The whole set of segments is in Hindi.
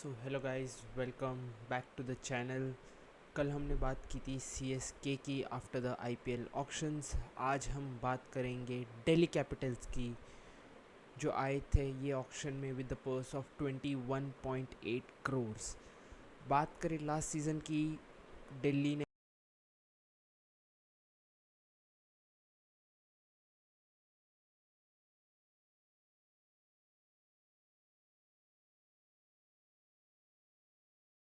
So hello guys, welcome back to the channel. कल हमने बात की थी सीएसके की आफ्टर द आईपीएल ऑक्शंस। आज हम बात करेंगे दिल्ली कैपिटल्स की, जो आए थे ये ऑक्शन में with the purse of 21.8 crores. बात करें लास्ट सीज़न की, दिल्ली ने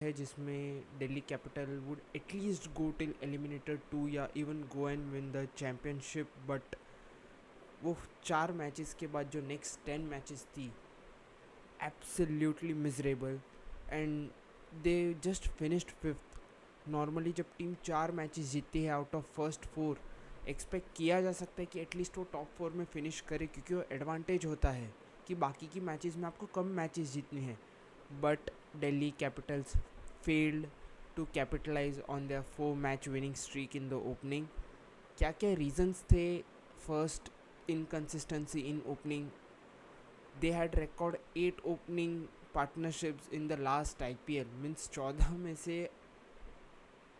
है जिसमें Delhi capital would at least go till eliminator 2 या even go and win the championship. But वो 4 मैचेस के बाद जो नेक्स्ट 10 मैचेस थी, absolutely miserable, and they just finished fifth. Normally जब टीम 4 मैचेस जीतती है आउट ऑफ फर्स्ट 4, एक्सपेक्ट किया जा सकता है कि एटलीस्ट वो टॉप 4 में फिनिश करे, क्योंकि वो एडवांटेज होता है कि बाकी की मैचेस में आपको कम मैचेस जीतने हैं। But Delhi Capitals failed to capitalise on their 4 match winning streak in the opening. क्या क्या रीजंस थे? First, inconsistency in opening. They had record 8 opening partnerships in the last IPL, means 14 में से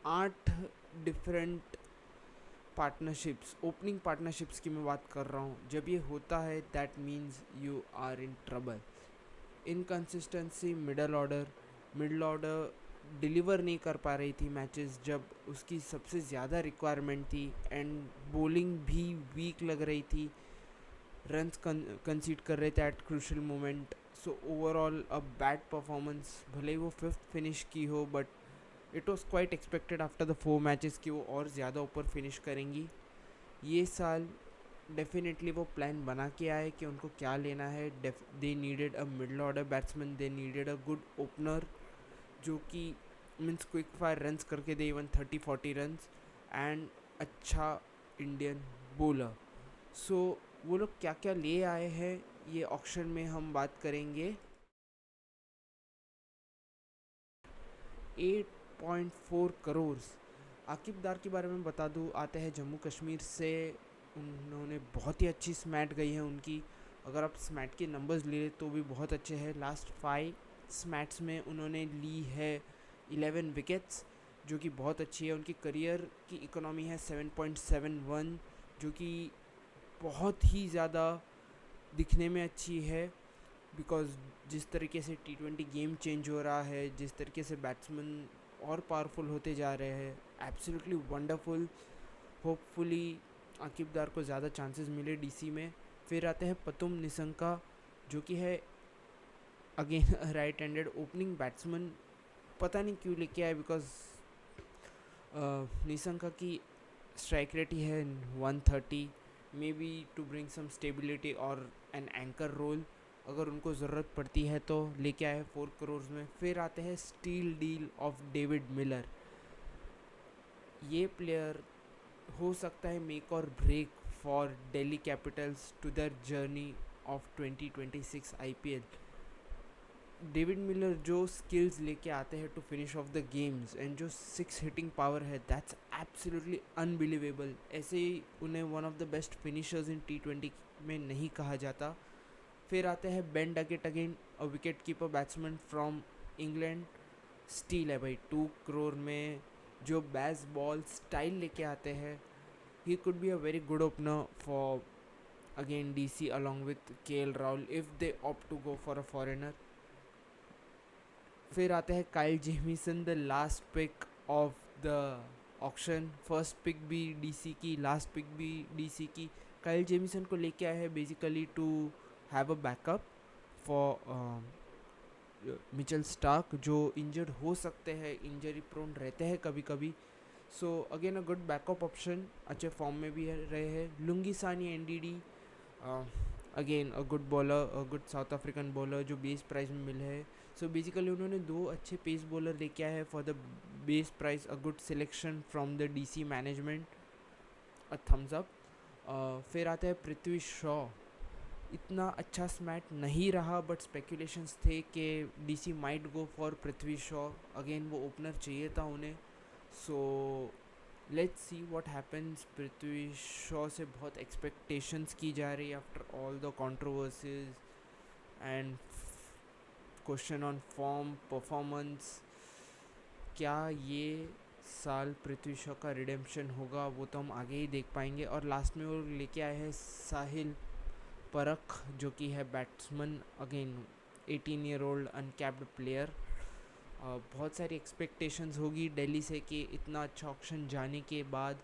8 डिफरेंट पार्टनरशिप्स, ओपनिंग पार्टनरशिप्स की मैं बात कर रहा हूँ। जब ये होता है that means you are in trouble. Inconsistency middle order deliver नहीं कर पा रही थी मैचेस जब उसकी सबसे ज़्यादा रिक्वायरमेंट थी, एंड बॉलिंग भी वीक लग रही थी, रन्स कंसीड कर रहे थे at crucial moment. So overall a bad performance. भले ही वो फिफ्थ फिनिश की हो, but it was quite expected after the 4 matches कि वो और ज़्यादा ऊपर फिनिश करेंगी। ये साल डेफिनेटली वो प्लान बना के आए कि उनको क्या लेना है। They needed a middle order batsman, they needed a good opener जो कि मीन्स क्विक फायर रन्स करके दे, इवन 30-40 रन्स, एंड अच्छा इंडियन बॉलर। सो वो लोग क्या क्या ले आए हैं ये ऑक्शन में हम बात करेंगे। 8.4 करोड़। आकिब दार के बारे में बता दूँ, आते हैं जम्मू कश्मीर से। उन्होंने बहुत ही अच्छी स्मैट गई है उनकी। अगर आप स्मैट के नंबर्स ले तो भी बहुत अच्छे हैं। लास्ट 5 स्मैट्स में उन्होंने ली है 11 विकेट्स, जो कि बहुत अच्छी है। उनकी करियर की इकोनॉमी है 7.71, जो कि बहुत ही ज़्यादा दिखने में अच्छी है। बिकॉज जिस तरीके से T20 गेम चेंज हो रहा है, जिस तरीके से बैट्समैन और पावरफुल होते जा रहे हैं, एब्सोल्युटली वंडरफुल। होपफुली आकिबदार को ज़्यादा चांसेस मिले डीसी में। फिर आते हैं पतुम निसंका, जो कि है again right handed opening batsman. पता नहीं क्यों लेके आए, बिकॉज निसंका की स्ट्राइक रेट ही है 130, may be to bring some stability और एन एंकर रोल अगर उनको ज़रूरत पड़ती है तो लेके आए 4 करोड़ में। फिर आते हैं steal deal of David Miller. ये प्लेयर हो सकता है मेक और break for Delhi Capitals to their journey of 2026 IPL. David Miller जो स्किल्स लेके आते हैं to finish off the games, and जो 6 हिटिंग पावर है, दैट्स एब्सोल्युटली अनबिलीवेबल। ऐसे ही उन्हें one of the best finishers in T20 में नहीं कहा जाता। फिर आते हैं Ben Duckett again, a wicket keeper batsman from England. Steel है भाई 2 करोड़ में। जो बैस बॉल स्टाइल लेके आते हैं, he could be a very good opener for again DC along with KL Rahul if they opt to go for a foreigner. फिर आते हैं Kyle Jamieson, the last pick of the auction. First pick भी डीसी की, लास्ट पिक भी डीसी की। काइल जेमिसन को लेके आए हैं basically to have a backup for Mitchell Starc, जो इंजर्ड हो सकते हैं, इंजरी प्रोन रहते हैं कभी कभी। So again a good backup option, अच्छे फॉर्म में भी रहे हैं। लुंगी सानी NDD, again a good bowler, a good south African bowler जो बेस प्राइस में मिले है। सो बेसिकली उन्होंने 2 अच्छे पेस बॉलर लेके आए हैं for the base price. A good selection from the DC management, a thumbs up. फिर आता है पृथ्वी शॉ। इतना अच्छा स्मैट नहीं रहा, बट स्पेकुलेशंस थे कि DC might go for Prithvi Shaw. Again वो ओपनर चाहिए था उन्हें। So let's see what happens. Prithvi Shaw से बहुत एक्सपेक्टेशंस की जा रही है after all the controversies, and question on form performance, क्या ये साल पृथ्वी शॉ का रिडेम्पशन होगा वो तो हम आगे ही देख पाएंगे। और लास्ट में वो लेके आए हैं साहिल परख, जो कि है batsman, again 18 year old uncapped player. बहुत सारी एक्सपेक्टेशंस होगी दिल्ली से कि इतना अच्छा ऑक्शन जाने के बाद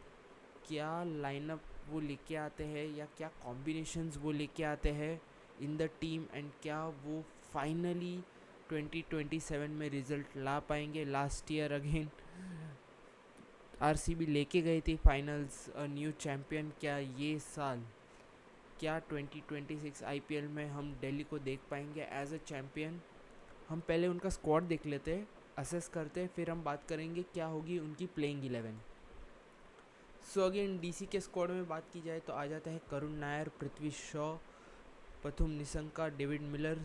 क्या लाइनअप वो लेके आते हैं या क्या कॉम्बिनेशंस वो लेके आते हैं इन द टीम, एंड क्या वो फाइनली 2027 में रिजल्ट ला पाएंगे। लास्ट ईयर अगेन आरसीबी लेके गई थी फाइनल्स, न्यू चैम्पियन। क्या ये साल, क्या 2026 आईपीएल में हम दिल्ली को देख पाएंगे एज अ चैम्पियन? हम पहले उनका स्क्वाड देख लेते हैं, असेस करते हैं, फिर हम बात करेंगे क्या होगी उनकी प्लेइंग 11। सो अगेन डीसी के स्क्वाड में बात की जाए तो आ जाता है Karun Nair, Prithvi Shaw, Pathum Nissanka, David Miller,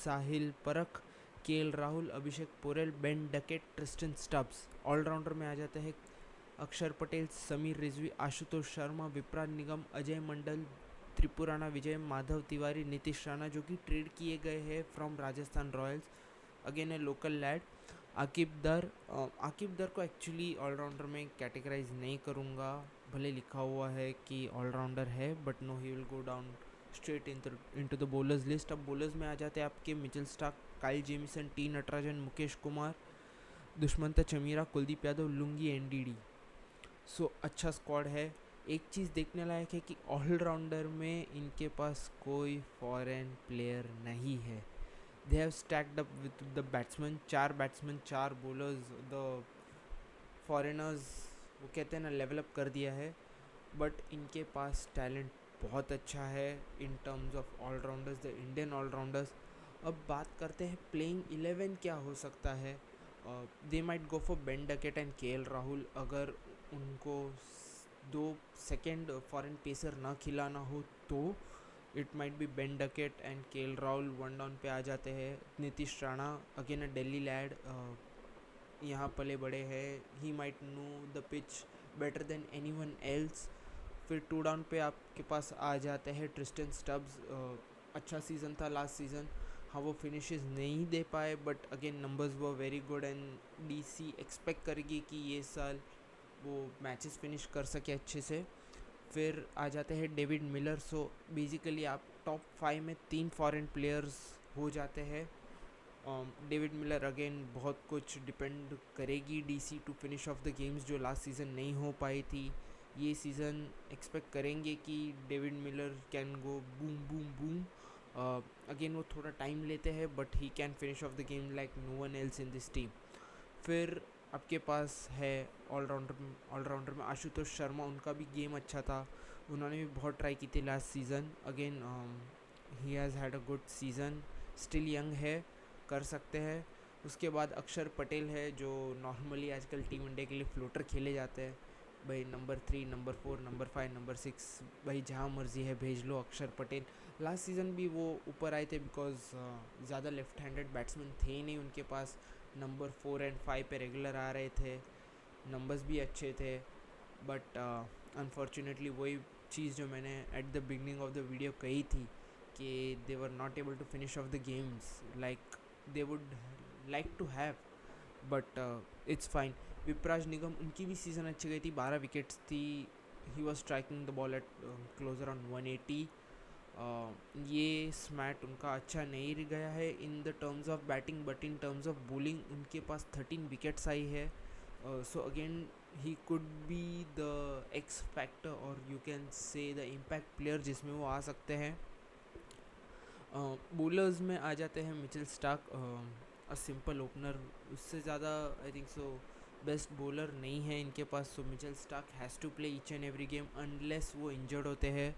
Sahil Parakh, KL Rahul, Abhishek Porel, Ben Duckett, Tristan Stubbs. Allrounder में आ जाते हैं अक्षर पटेल, समीर रिजवी, आशुतोष शर्मा, विप्राज निगम, अजय मंडल, त्रिपुराना विजय, माधव तिवारी, नीतीश राणा, जो कि ट्रेड किए गए हैं from Rajasthan Royals, again a local lad. Aqib Dar को एक्चुअली ऑलराउंडर में कैटेगराइज नहीं करूँगा, भले लिखा हुआ है कि ऑलराउंडर है, but no, he will go down straight into the bowlers list. अब बॉलर्स में आ जाते हैं आपके Mitchell Starc, Kyle Jamieson, T Natarajan, Mukesh Kumar, Dushmantha Chameera, Kuldeep Yadav, Lungi, Ngidi. So अच्छा स्क्वाड है। एक चीज़ देखने लायक है कि ऑलराउंडर में इनके पास कोई फॉरेन प्लेयर नहीं है। They have stacked up with the batsman, 4 batsman 4 bowlers, the foreigners वो कहते हैं ना लेवल अप कर दिया है, बट इनके पास टैलेंट बहुत अच्छा है इन terms of allrounders, the Indian allrounders. अब बात करते हैं प्लेइंग 11 क्या हो सकता है। They might go for Ben Duckett and KL Rahul, अगर उनको 2 सेकेंड फॉरेन पेसर ना खिलाना हो तो it might be Ben Duckett and KL Rahul. 1 down पे आ जाते हैं Nitish Rana, again a Delhi lad, यहाँ पले बड़े हैं, he might know the pitch better than anyone else. फिर 2 डाउन पे आपके पास आ जाते हैं ट्रिस्टन स्टब्स। अच्छा सीज़न था लास्ट सीज़न, हाँ वो फिनिशेस नहीं दे पाए, बट अगेन नंबर्स वो very good and DC expect करेगी कि ये साल वो मैचेस फिनिश कर सके अच्छे से। फिर आ जाते हैं डेविड मिलर। सो बेसिकली आप टॉप 5 में 3 फॉरेन प्लेयर्स हो जाते हैं। डेविड मिलर अगेन बहुत कुछ डिपेंड करेगी DC to finish off the games जो लास्ट सीज़न नहीं हो पाई थी। ये सीज़न एक्सपेक्ट करेंगे कि David Miller can go boom boom boom. Again वो थोड़ा टाइम लेते हैं, but he can finish off the game like no one else in this team. फिर आपके पास है ऑलराउंडर में आशुतोष शर्मा, उनका भी गेम अच्छा था, उन्होंने भी बहुत ट्राई की थी last season. Again he has had a good season, still young है, कर सकते हैं। उसके बाद अक्षर पटेल है, जो नॉर्मली आजकल टीम इंडिया के लिए फ्लोटर खेले जाते हैं। भाई नंबर 3, नंबर 4, नंबर 5, नंबर 6, भाई जहाँ मर्जी है भेज लो अक्षर पटेल। लास्ट सीज़न भी वो ऊपर आए थे बिकॉज ज़्यादा लेफ्ट हैंडेड बैट्समैन थे ही नहीं उनके पास, नंबर 4 एंड 5 पे रेगुलर आ रहे थे, नंबर्स भी अच्छे थे, बट अनफॉर्चुनेटली वही चीज़ जो मैंने at the beginning of the video कही थी कि they were not able to finish off the games like they would like to have, but it's fine. Vipraj Nigam, उनकी भी सीज़न अच्छी गई थी, 12 विकेट्स थी, he was striking the ball at closer on 180। ये स्मैट उनका अच्छा नहीं गया है in the terms of batting, but in terms of bowling उनके पास 13 विकेट्स आई है। So again he could be the X factor और you can say the impact player जिसमें वो आ सकते हैं। बॉलर्स में आ जाते हैं Mitchell Starc, a simple opener, उससे ज़्यादा I think so best bowler नहीं है इनके पास। So Mitchell Starc has to play each and every game unless वो इंजर्ड होते हैं।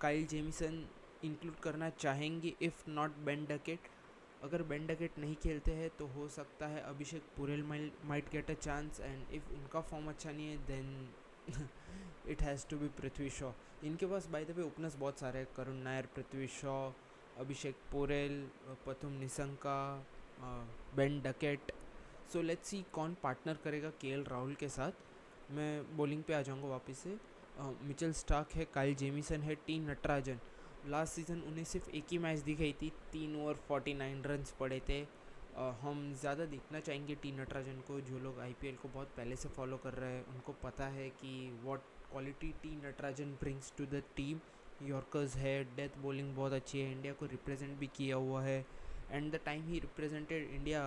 काइल जेमिसन इंक्लूड करना चाहेंगे इफ़ नॉट बेन डकेट, अगर बेन डकेट नहीं खेलते हैं तो हो सकता है Abhishek Porel might get a chance, and if उनका फॉर्म अच्छा नहीं है then it has to be Prithvi Shaw. इनके पास बाय द वे ओपनर्स बहुत सारे हैं, Karun Nair, Prithvi Shaw, Abhishek Porel, Pathum Nissanka, Ben Duckett. So let's see कौन पार्टनर करेगा केएल राहुल के साथ। मैं बॉलिंग पे आ जाऊँगा वापस से। मिचेल स्टार्क है, काइल जेमिसन है, टी नटराजन। लास्ट सीज़न उन्हें सिर्फ एक ही मैच दिखाई थी, 3 ओवर 49 रन्स पड़े थे। हम ज़्यादा देखना चाहेंगे टी नटराजन को। जो लोग आईपीएल को बहुत पहले से फॉलो कर रहे हैं उनको पता है कि what quality T Natarajan brings to the team. Yorkers है, डेथ बॉलिंग बहुत अच्छी है, इंडिया को रिप्रेजेंट भी किया हुआ है। And the time he represented India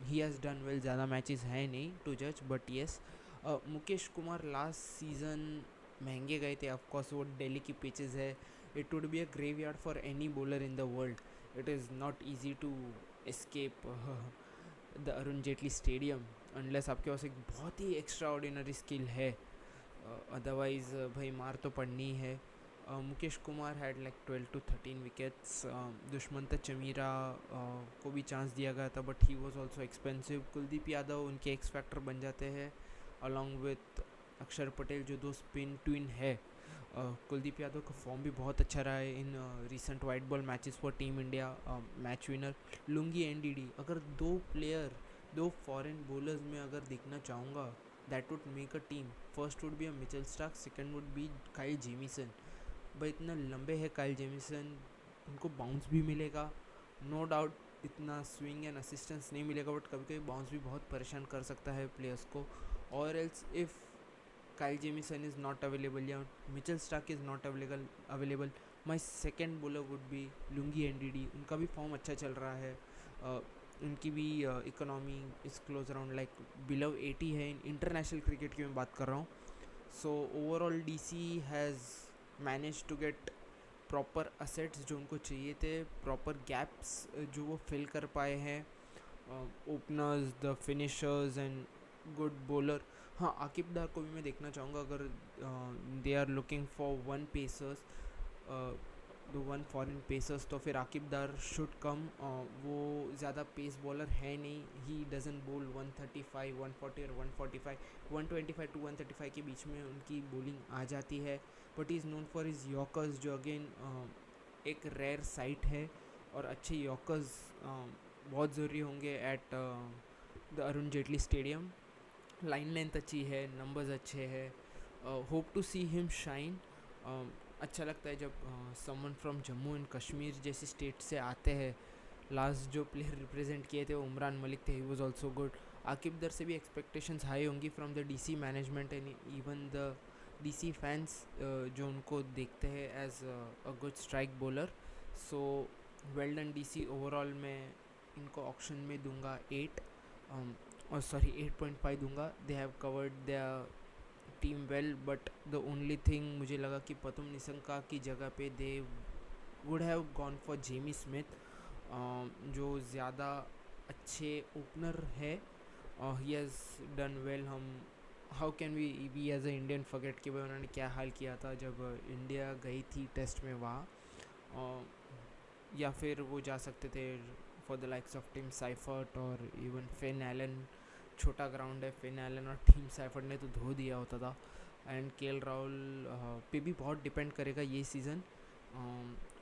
he has done well. ज़्यादा मैचेस है नहीं टू जज, but yes. Mukesh Kumar last season महंगे गए थे, ऑफकोर्स वो दिल्ली की पिचेस है। It would be a graveyard for any bowler in the world. It is not easy to escape the Arun Jaitley stadium unless आपके पास एक बहुत ही एक्स्ट्रा ऑर्डिनरी स्किल है। अदरवाइज भाई मार तो पड़नी ही है। Mukesh Kumar had like 12 to 13 wickets. Dushmantha Chameera को भी चांस दिया गया था, but he was also expensive. Kuldeep Yadav उनके एक्स फैक्टर बन जाते हैं अलॉन्ग विथ अक्षर पटेल, जो दो स्पिन ट्विन है। कुलदीप यादव का फॉर्म भी बहुत अच्छा रहा है in recent white ball matches for team India. Match winner lungi Ndidi. अगर दो फॉरेन बॉलर्स में अगर देखना चाहूँगा, that would make a team. First would be a Mitchell Starc, second would be Kyle Jameson. भाई इतना लंबे है काइल जेमिसन, उनको बाउंस भी मिलेगा नो डाउट। इतना स्विंग एंड असिस्टेंस नहीं मिलेगा, बट कभी कभी बाउंस भी बहुत परेशान कर सकता है प्लेयर्स को। और else if Kyle Jamieson is not available या Mitchell Stark is not available, my second bowler would be Lungi NDD। उनका भी फॉर्म अच्छा चल रहा है। उनकी भी economy is close around like below 80 है। इंटरनेशनल क्रिकेट की मैं बात कर रहा हूँ। So overall DC has manage to get proper assets जो उनको चाहिए थे, प्रॉपर गैप्स जो वो फिल कर पाए हैं। Openers, the finishers and good bowler. हाँ, आकिब दार को भी मैं देखना चाहूँगा। अगर they are looking for one pacers, the one foreign pacers, तो फिर आकिब दार शुड कम। वो ज़्यादा पेस बॉलर है नहीं। ही डजन बोल 135, 140 और 145, 125 to 135 के बीच में उनकी बॉलिंग आ जाती है। But he is known for his yorkers, जो अगेन एक रेयर साइट है। और अच्छे यॉर्कर्स बहुत ज़रूरी होंगे at the Arun Jaitley stadium. Line length अच्छी है, नंबर्स अच्छे हैं। Hope to see him shine. अच्छा लगता है जब someone from Jammu and Kashmir जैसी स्टेट से आते हैं। लास्ट जो प्लेयर रिप्रेजेंट किए थे वो उमरान मलिक थे, he was also good. Aqib Dar से भी एक्सपेक्टेशंस हाई होंगी from the DC management and even the DC fans, जो उनको देखते हैं as a good strike bowler. So well done DC. Overall मैं इनको ऑक्शन में दूंगा 8, और सॉरी 8.5 दूंगा। They have covered the team well, but the only thing मुझे लगा कि पतुम निसंका की जगह पे they would have gone for Jamie Smith, जो ज़्यादा अच्छे ओपनर है। He has done well. Hmm how can we as an Indian forget कि भाई उन्होंने क्या हाल किया था जब इंडिया गई थी टेस्ट में वहाँ। या फिर वो जा सकते थे for the likes of team Seifert और इवन फिन एलन। छोटा ग्राउंड है, फिन एलन और टीम साइफर्ट ने तो धो दिया होता था। एंड केएल राहुल पे भी बहुत डिपेंड करेगा ये सीज़न।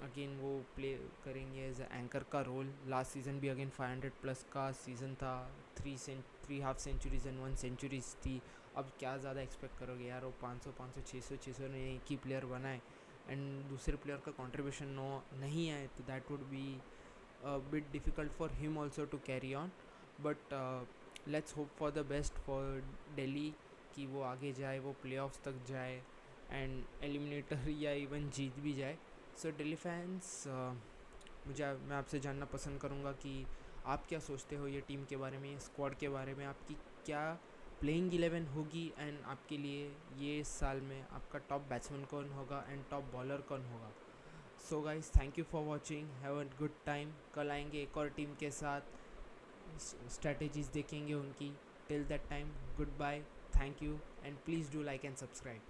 अगेन वो प्ले करेंगे एज एंकर का रोल। लास्ट सीज़न भी अगेन 500 प्लस का सीज़न था। 3 हाफ सेंचुरीज एंड 1 सेंचुरीज थी। अब क्या ज़्यादा एक्सपेक्ट करोगे यार, वो 500 600 ने एक ही प्लेयर बनाए एंड दूसरे प्लेयर का कंट्रीब्यूशन नहीं आए, तो that would be bit difficult for him also to carry on. But let's hope for the best for Delhi कि वो आगे जाए, वो प्लेऑफ्स तक जाए एंड एलिमिनेटर या इवन जीत भी जाए। सो दिल्ली फैंस, मैं आपसे जानना पसंद करूँगा कि आप क्या सोचते हो ये टीम के बारे में, स्क्वाड के बारे में। आपकी क्या प्लेइंग 11 होगी एंड आपके लिए ये साल में आपका टॉप बैट्समैन कौन होगा एंड टॉप बॉलर कौन होगा। So guys, thank you for watching, have a good time. कल आएंगे एक और टीम के साथ, स्ट्रैटेजीज देखेंगे उनकी। Till that time, goodbye, thank you and please do like and subscribe.